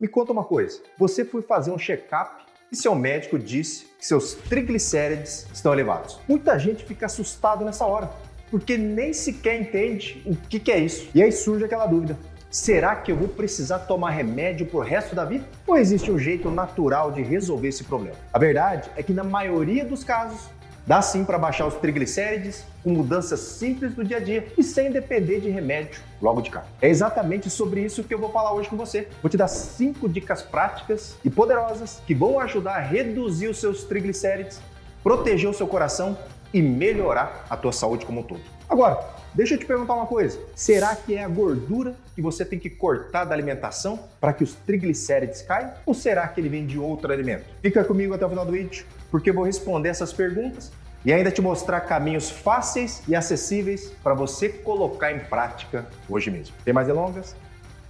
Me conta uma coisa, você foi fazer um check-up e seu médico disse que seus triglicérides estão elevados. Muita gente fica assustado nessa hora, porque nem sequer entende o que é isso. E aí surge aquela dúvida, será que eu vou precisar tomar remédio pro resto da vida? Ou existe um jeito natural de resolver esse problema? A verdade é que na maioria dos casos, dá sim para baixar os triglicérides com mudanças simples do dia a dia e sem depender de remédio logo de cara. É exatamente sobre isso que eu vou falar hoje com você. Vou te dar 5 dicas práticas e poderosas que vão ajudar a reduzir os seus triglicérides, proteger o seu coração e melhorar a tua saúde como um todo. Agora, deixa eu te perguntar uma coisa. Será que é a gordura que você tem que cortar da alimentação para que os triglicérides caiam? Ou será que ele vem de outro alimento? Fica comigo até o final do vídeo, porque eu vou responder essas perguntas e ainda te mostrar caminhos fáceis e acessíveis para você colocar em prática hoje mesmo. Sem mais delongas,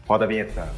roda a vinheta.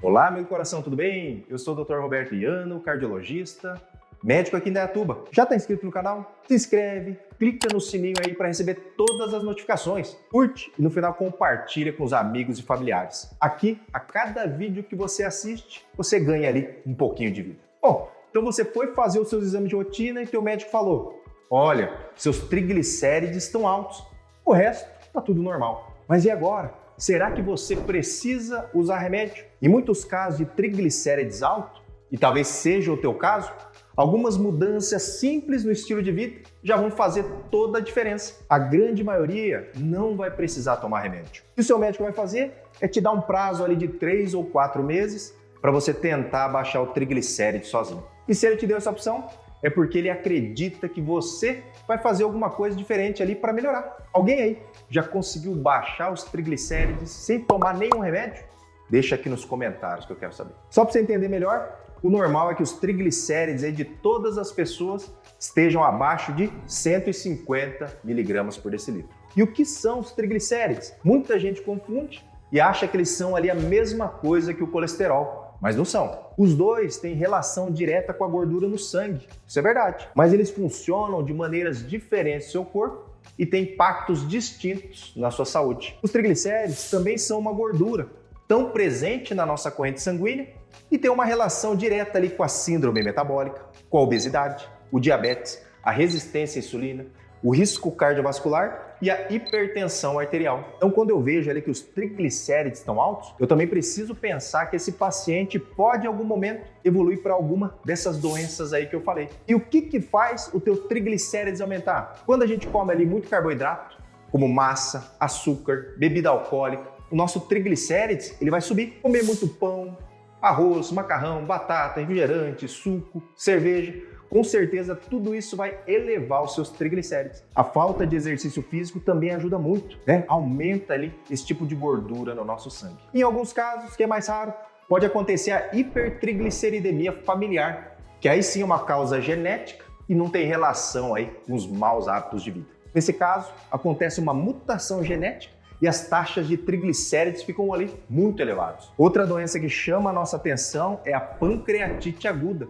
Olá, meu coração, tudo bem? Eu sou o Dr. Roberto Iano, cardiologista, médico aqui em Indaiatuba. Já está inscrito no canal? Se inscreve, clica no sininho aí para receber todas as notificações. Curte e no final compartilha com os amigos e familiares. Aqui, a cada vídeo que você assiste, você ganha ali um pouquinho de vida. Bom, então você foi fazer os seus exames de rotina e teu médico falou, olha, seus triglicérides estão altos, o resto está tudo normal. Mas e agora? Será que você precisa usar remédio? Em muitos casos de triglicérides altos, e talvez seja o teu caso, algumas mudanças simples no estilo de vida já vão fazer toda a diferença. A grande maioria não vai precisar tomar remédio. O que o seu médico vai fazer é te dar um prazo ali de 3 ou 4 meses para você tentar baixar o triglicéride sozinho. E se ele te deu essa opção, é porque ele acredita que você vai fazer alguma coisa diferente ali para melhorar. Alguém aí já conseguiu baixar os triglicérides sem tomar nenhum remédio? Deixa aqui nos comentários que eu quero saber. Só para você entender melhor, o normal é que os triglicérides aí de todas as pessoas estejam abaixo de 150 miligramas por decilitro. E o que são os triglicérides? Muita gente confunde e acha que eles são ali a mesma coisa que o colesterol, mas não são. Os dois têm relação direta com a gordura no sangue, isso é verdade, mas eles funcionam de maneiras diferentes no seu corpo e têm impactos distintos na sua saúde. Os triglicérides também são uma gordura tão presente na nossa corrente sanguínea e tem uma relação direta ali com a síndrome metabólica, com a obesidade, o diabetes, a resistência à insulina, o risco cardiovascular e a hipertensão arterial. Então, quando eu vejo ali que os triglicérides estão altos, eu também preciso pensar que esse paciente pode, em algum momento, evoluir para alguma dessas doenças aí que eu falei. E o que faz o teu triglicérides aumentar? Quando a gente come ali muito carboidrato, como massa, açúcar, bebida alcoólica, o nosso triglicérides ele vai subir. Comer muito pão, arroz, macarrão, batata, refrigerante, suco, cerveja, com certeza tudo isso vai elevar os seus triglicérides. A falta de exercício físico também ajuda muito, né? Aumenta ali esse tipo de gordura no nosso sangue. Em alguns casos, que é mais raro, pode acontecer a hipertrigliceridemia familiar, que aí sim é uma causa genética e não tem relação aí com os maus hábitos de vida. Nesse caso, acontece uma mutação genética e as taxas de triglicérides ficam ali muito elevadas. Outra doença que chama a nossa atenção é a pancreatite aguda,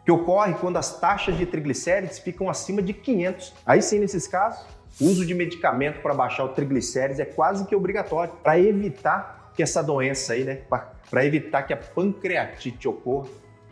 que ocorre quando as taxas de triglicérides ficam acima de 500. Aí sim, nesses casos, o uso de medicamento para baixar o triglicérides é quase que obrigatório, para evitar que essa doença aí, né, para evitar que a pancreatite ocorra,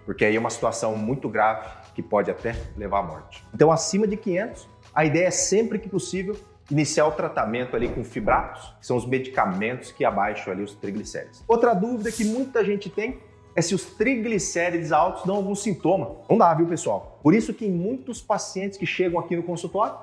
porque aí é uma situação muito grave que pode até levar à morte. Então, acima de 500, a ideia é sempre que possível iniciar o tratamento ali com fibratos, que são os medicamentos que abaixam ali os triglicérides. Outra dúvida que muita gente tem é se os triglicérides altos dão algum sintoma. Não dá, viu, pessoal? Por isso que em muitos pacientes que chegam aqui no consultório,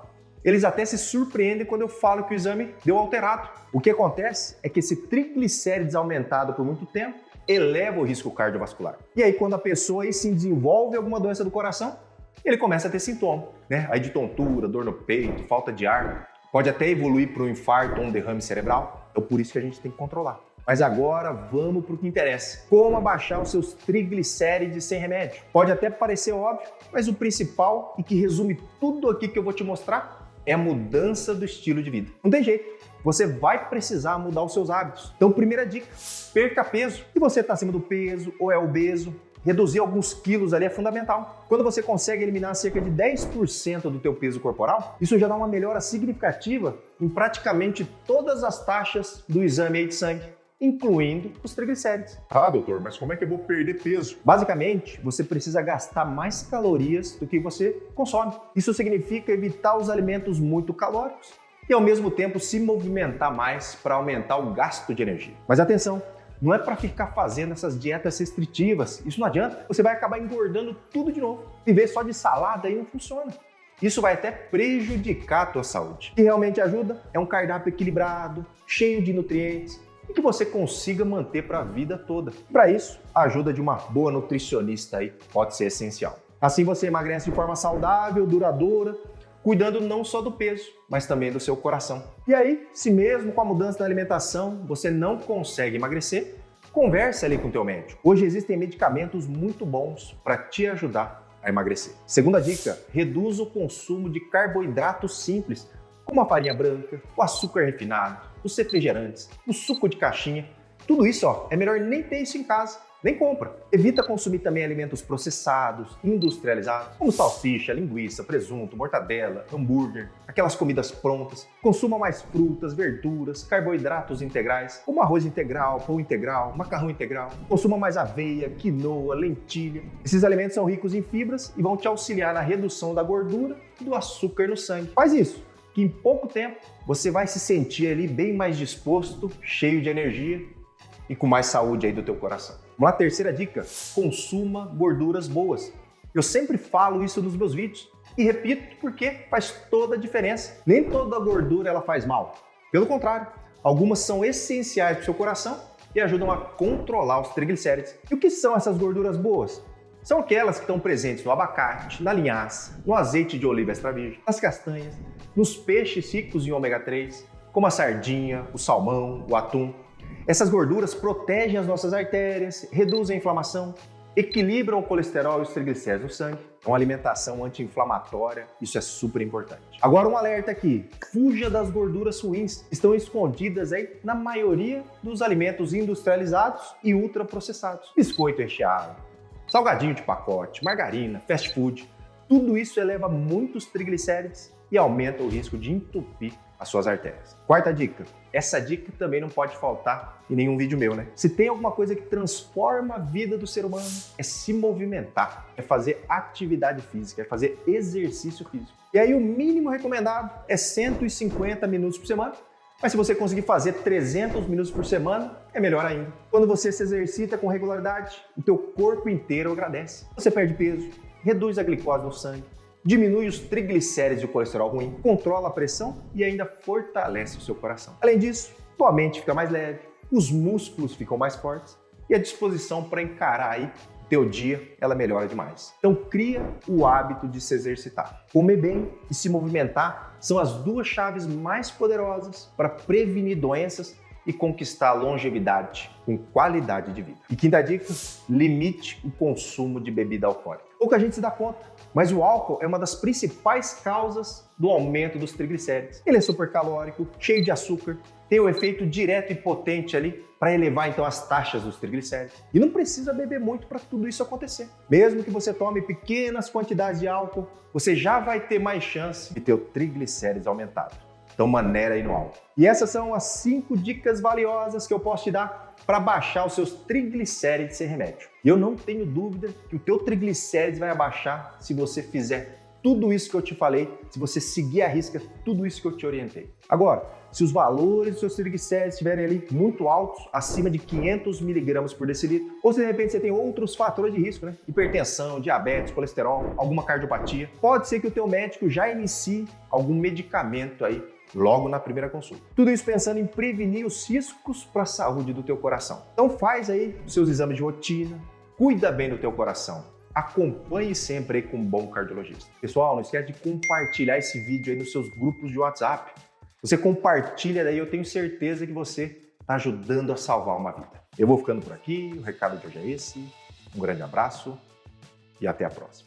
eles até se surpreendem quando eu falo que o exame deu alterado. O que acontece é que esse triglicérides aumentado por muito tempo eleva o risco cardiovascular. E aí, quando a pessoa aí se desenvolve alguma doença do coração, ele começa a ter sintoma, né? Aí de tontura, dor no peito, falta de ar, pode até evoluir para um infarto ou um derrame cerebral. Então, por isso que a gente tem que controlar. Mas agora vamos para o que interessa. Como abaixar os seus triglicérides sem remédio? Pode até parecer óbvio, mas o principal e que resume tudo aqui que eu vou te mostrar é a mudança do estilo de vida. Não tem jeito, você vai precisar mudar os seus hábitos. Então, primeira dica, perca peso. Se você está acima do peso ou é obeso, reduzir alguns quilos ali é fundamental. Quando você consegue eliminar cerca de 10% do teu peso corporal, isso já dá uma melhora significativa em praticamente todas as taxas do exame aí de sangue, incluindo os triglicérides. Ah, doutor, mas como é que eu vou perder peso? Basicamente, você precisa gastar mais calorias do que você consome. Isso significa evitar os alimentos muito calóricos e ao mesmo tempo se movimentar mais para aumentar o gasto de energia. Mas atenção, não é para ficar fazendo essas dietas restritivas, isso não adianta, você vai acabar engordando tudo de novo. Viver só de salada aí não funciona. Isso vai até prejudicar a tua saúde. O que realmente ajuda é um cardápio equilibrado, cheio de nutrientes e que você consiga manter para a vida toda. Para isso, a ajuda de uma boa nutricionista aí pode ser essencial. Assim você emagrece de forma saudável, duradoura, cuidando não só do peso, mas também do seu coração. E aí, se mesmo com a mudança da alimentação você não consegue emagrecer, conversa ali com o teu médico. Hoje existem medicamentos muito bons para te ajudar a emagrecer. Segunda dica, reduz o consumo de carboidratos simples, como a farinha branca, o açúcar refinado, os refrigerantes, o suco de caixinha. Tudo isso, é melhor nem ter isso em casa. Nem compra. Evita consumir também alimentos processados, industrializados, como salsicha, linguiça, presunto, mortadela, hambúrguer, aquelas comidas prontas. Consuma mais frutas, verduras, carboidratos integrais, como arroz integral, pão integral, macarrão integral. Consuma mais aveia, quinoa, lentilha. Esses alimentos são ricos em fibras e vão te auxiliar na redução da gordura e do açúcar no sangue. Faz isso, que em pouco tempo você vai se sentir ali bem mais disposto, cheio de energia e com mais saúde aí do teu coração. Vamos lá, terceira dica, consuma gorduras boas. Eu sempre falo isso nos meus vídeos e repito porque faz toda a diferença. Nem toda gordura ela faz mal. Pelo contrário, algumas são essenciais para o seu coração e ajudam a controlar os triglicéridos. E o que são essas gorduras boas? São aquelas que estão presentes no abacate, na linhaça, no azeite de oliva extra virgem, nas castanhas, nos peixes ricos em ômega 3, como a sardinha, o salmão, o atum. Essas gorduras protegem as nossas artérias, reduzem a inflamação, equilibram o colesterol e os triglicéridos no sangue. É uma alimentação anti-inflamatória, isso é super importante. Agora um alerta aqui, fuja das gorduras ruins, estão escondidas aí na maioria dos alimentos industrializados e ultraprocessados. Biscoito recheado, salgadinho de pacote, margarina, fast food, tudo isso eleva muitos triglicéridos e aumenta o risco de entupir as suas artérias. Quarta dica, essa dica também não pode faltar em nenhum vídeo meu, né? Se tem alguma coisa que transforma a vida do ser humano, é se movimentar, é fazer atividade física, é fazer exercício físico. E aí o mínimo recomendado é 150 minutos por semana, mas se você conseguir fazer 300 minutos por semana, é melhor ainda. Quando você se exercita com regularidade, o teu corpo inteiro agradece. Você perde peso, reduz a glicose no sangue, diminui os triglicéridos e o colesterol ruim, controla a pressão e ainda fortalece o seu coração. Além disso, tua mente fica mais leve, os músculos ficam mais fortes e a disposição para encarar aí o teu dia, ela melhora demais. Então cria o hábito de se exercitar. Comer bem e se movimentar são as duas chaves mais poderosas para prevenir doenças e conquistar a longevidade com qualidade de vida. E quinta dica, limite o consumo de bebida alcoólica. Pouca gente se dá conta, mas o álcool é uma das principais causas do aumento dos triglicéridos. Ele é super calórico, cheio de açúcar, tem um efeito direto e potente ali para elevar então as taxas dos triglicéridos. E não precisa beber muito para tudo isso acontecer. Mesmo que você tome pequenas quantidades de álcool, você já vai ter mais chance de ter o triglicéridos aumentado. Então maneira aí no álcool. E essas são as 5 dicas valiosas que eu posso te dar para baixar os seus triglicéridos sem remédio. E eu não tenho dúvida que o teu triglicéridos vai abaixar se você fizer tudo isso que eu te falei, se você seguir à risca tudo isso que eu te orientei. Agora, se os valores dos seus triglicéridos estiverem ali muito altos, acima de 500 mg por decilitro, ou se de repente você tem outros fatores de risco, né? Hipertensão, diabetes, colesterol, alguma cardiopatia, pode ser que o teu médico já inicie algum medicamento aí logo na primeira consulta. Tudo isso pensando em prevenir os riscos para a saúde do teu coração. Então faz aí os seus exames de rotina, cuida bem do teu coração, acompanhe sempre aí com um bom cardiologista. Pessoal, não esquece de compartilhar esse vídeo aí nos seus grupos de WhatsApp. Você compartilha daí, eu tenho certeza que você está ajudando a salvar uma vida. Eu vou ficando por aqui, o recado de hoje é esse, um grande abraço e até a próxima.